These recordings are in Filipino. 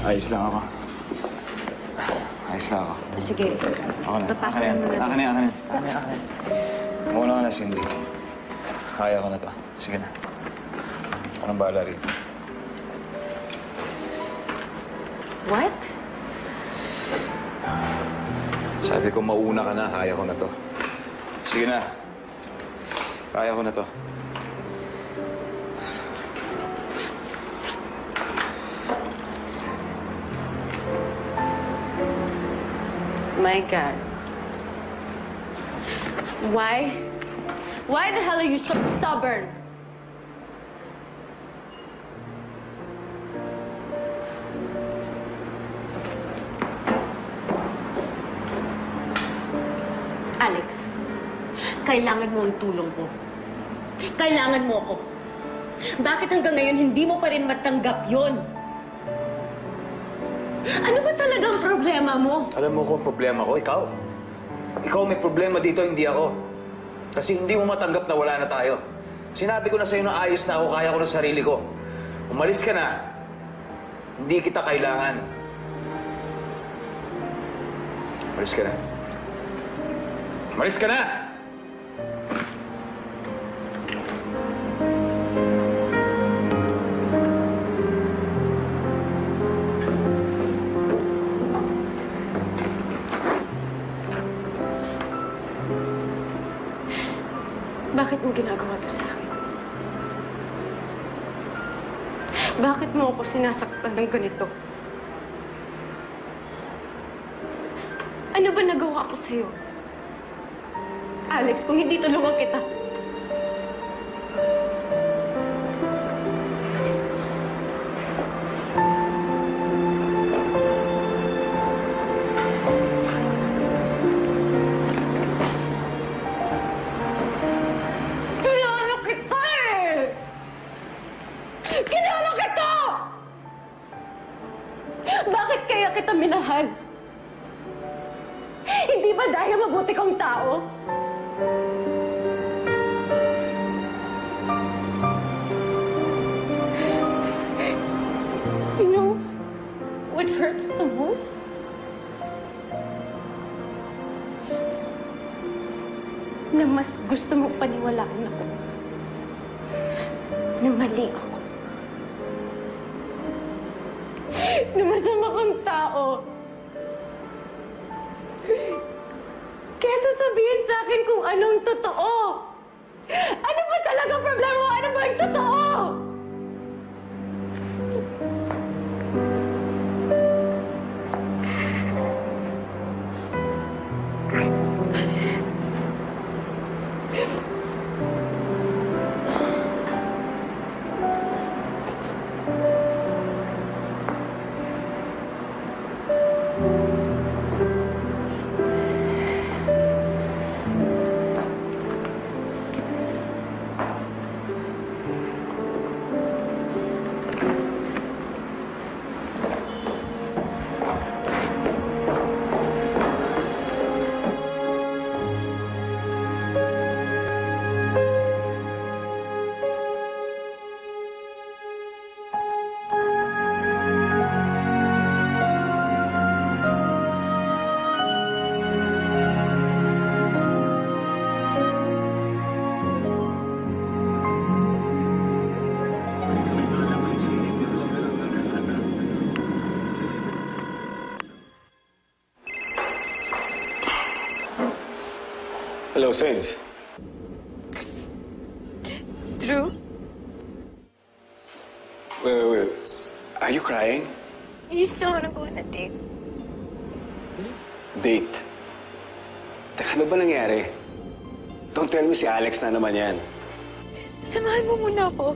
Ayos lang ako. Ayos lang ako. Sige. Ako na. Tapakan mo na. Akin na. Muna ka na, Cindy. Kaya ko na to. Sige na. Anong bahala rito? What? Sabi ko, mauna ka na. Kaya ko na to. Sige na. Kaya ko na to. My God. Why? Why the hell are you so stubborn? Alex, kailangan mo ang tulong ko. Kailangan mo ako. Bakit hanggang ngayon hindi mo pa rin matanggap yon? Ano ba talagang problema mo? Alam mo kung problema ko, ikaw. Ikaw may problema dito, hindi ako. Kasi hindi mo matanggap na wala na tayo. Sinabi ko na sa'yo na ayos na ako, kaya ko na sarili ko. Umalis ka na. Hindi kita kailangan. Umalis ka na. Umalis ka na! Bakit mo ginagawa to sa akin? Bakit mo ako sinasaktan ng ganito? Ano ba nagawa ko sa'yo? Alex, kung hindi tulungan kita. Kilala kita! Bakit kaya kita minahal? Hindi ba dahil mabuti kang tao? You know what hurts the most? Na mas gusto mo paniwalaan ako. Na mali ako. Na masama kang tao. Kesa sabihin sa akin kung anong totoo. Ano ba talaga problema mo? Ano ba yung totoo? Hello, Sage. Drew? Wait. Are you crying? You still wanna go on a date? Date? Teka, ano ba nangyari? Don't tell me si Alex na naman yan. Samahan mo muna ako.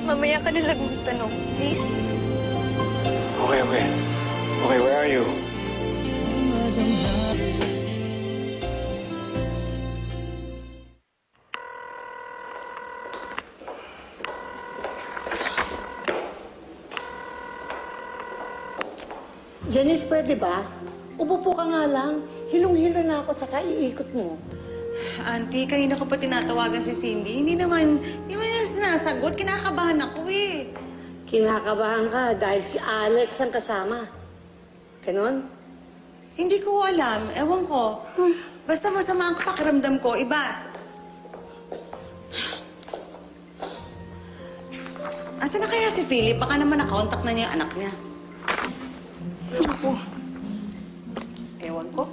Mamaya ka na lang magtanong, please. Okay. Okay, where are you? Janice, pwede ba? Umupo ka nga lang. Hilong-hilo na ako sa kaiikot mo. Auntie, kanina ko pa tinatawagan si Cindy. Hindi naman niya sinasagot. Kinakabahan ako eh. kinakabahan ka dahil si Alex ang kasama. Ganon? Hindi ko alam. Ewan ko. Basta masama ang pakiramdam ko. Iba. Asa na kaya si Philip? Baka naman nakontak na niya yung anak niya. Ewan ko. Ewan ko.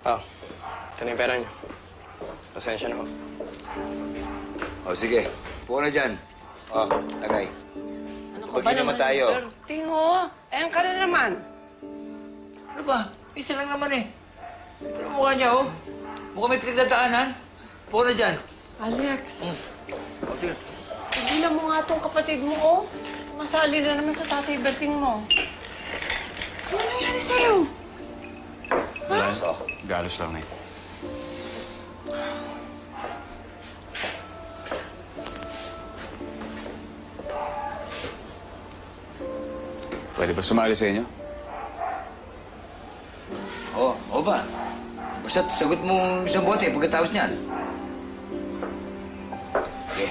Oh, ito na yung pera niyo. Pasensya na ho. O sige, puno na dyan. O, tagay. Ano ka ba naman tayo? Tingo, ayan ka na naman. Ano ba? Isa lang naman eh. Ano mukha niya, oh? Mukhang may pinagdadaanan. Puno na dyan. Alex, O sige. tigilan mo nga tong kapatid mo, oh. Masali na naman sa tatay Berting mo. Ano nangyari sa'yo? Galos lang eh. Pwede ba sumali sa inyo? O ba? Basta sagot mo isang bote pagkatapos niyan. Okay.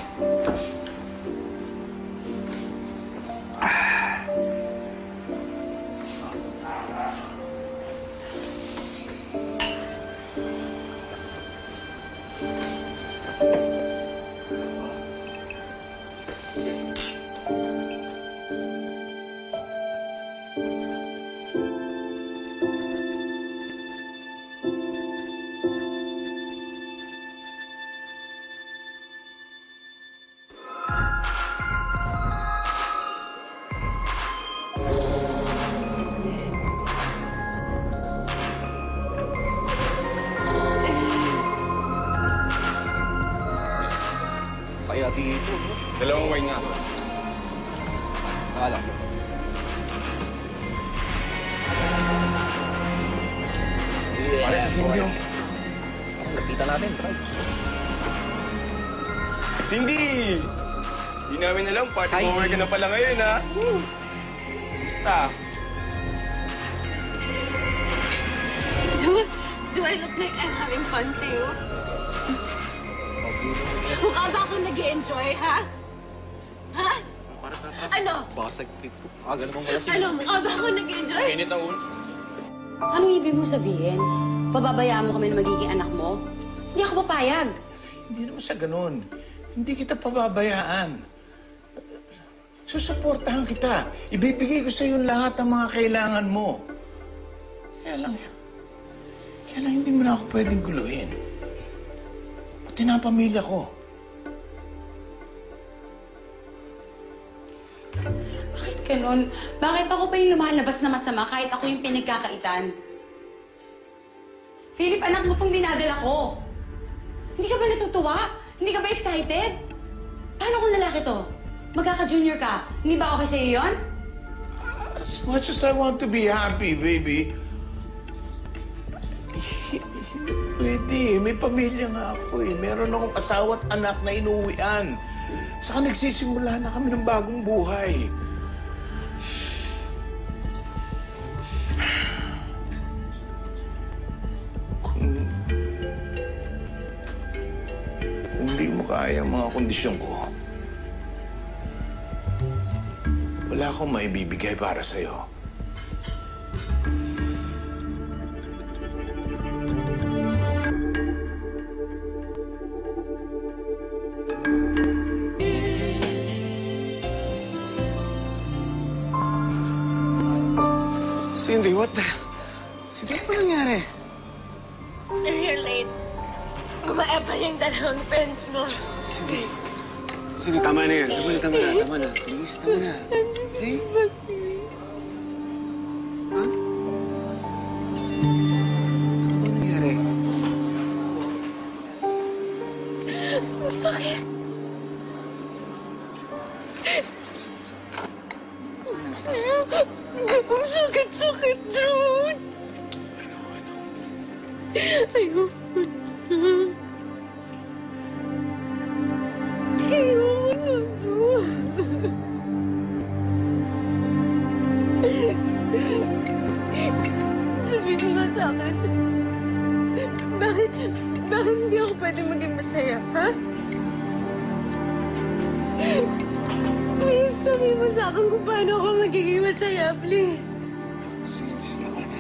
Saya dito. Dalawang wine nga. Nakala ko. Pare sa Silvio. Lapitan natin, try. Cindy! Di namin alam, party over ka na pala ngayon, ha? Kumusta? Do I look like I'm having fun to you? Mukha ba akong nag-i-enjoy, ha? Ha? Ano? Basag dito. Aga naman wala Ano? Mukha ba akong nag-i-enjoy? Init ang ulo. Anong ibig mo sabihin? Pababayaan mo kami na magiging anak mo? Hindi ako papayag. Hindi naman sa ganun. Hindi kita pababayaan. Susuportahan kita. Ibibigay ko sa iyo lahat ng mga kailangan mo. Kaya lang hindi mo na ako pwedeng guluhin. Pati na ang pamilya ko. Bakit ganun? Bakit ako pa yung lumalabas na masama kahit ako yung pinagkakaitan? Philip, anak mo tong dinadala ko. Hindi ka ba natutuwa? Hindi ka ba excited? Paano kung lalaki to? Magkaka-junior ka. Hindi ba okay sa'yo yun? As much as I want to be happy, baby, hindi pwede. May pamilya nga ako eh. Meron akong asawa at anak na inuwian. Saka nagsisimula na kami ng bagong buhay. Kung hindi mo kaya ang mga kondisyon ko, wala akong maibibigay para sa'yo. Cindy, what the... Cindy, ano ba nangyari? You're late. Kumain pa yung dalawang friends mo. Cindy. Cindy, tama na yan. Tama na. Please, tama na. Okay? Ha? Ano ba nangyari? Ang sakit. Ang sakit-sakit, Drone. Ayoko na. Ayoko na. sa akin? Bakit hindi ako pwede maging masaya, ha? Please, sabihin mo sa akin kung paano ako magiging masaya, please. Sins naman na.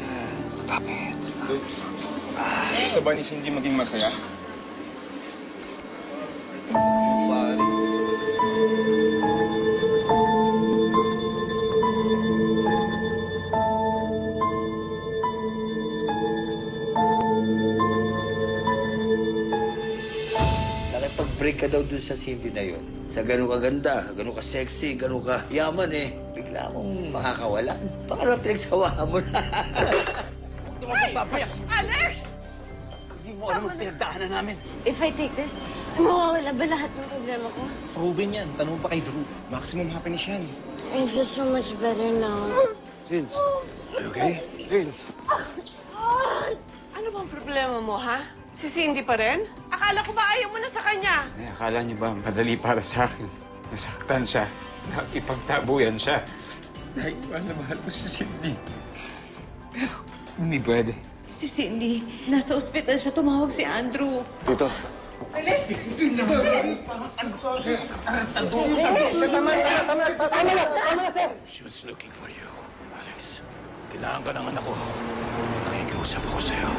Stop it. Gusto ba ni Cindy maging masaya? Pare. Nakipag-break ka daw dun sa Cindy na yun. Sa ganun ka ganda, ganun ka sexy, ganun ka yaman eh. Bigla mong makakawala. Baka naman pinagsawahan mo na. Alex! Hindi mo alam ang pinagdaanan namin. If I take this, mawawala ba lahat ng problema ko? Ruben yan. Tanong pa kay Drew. Maximum happiness yan. I feel so much better now. Vince, are you okay? Vince. Ano bang problema mo, ha? Si Cindy pa rin? Akala ko ba ayaw mo na sa kanya? Eh, akala niyo ba madali para sa akin? Nasaktan siya. Ipagtabuyan siya. Dahil mahal na mahal ko si Cindy. Pero hindi pwede. Si Cindy, nasa ospital siya. Tumawag si Andrew. Tito. She was looking for you. Alex, kailangan ka ng anak ko. Nakikiusap ako sa'yo.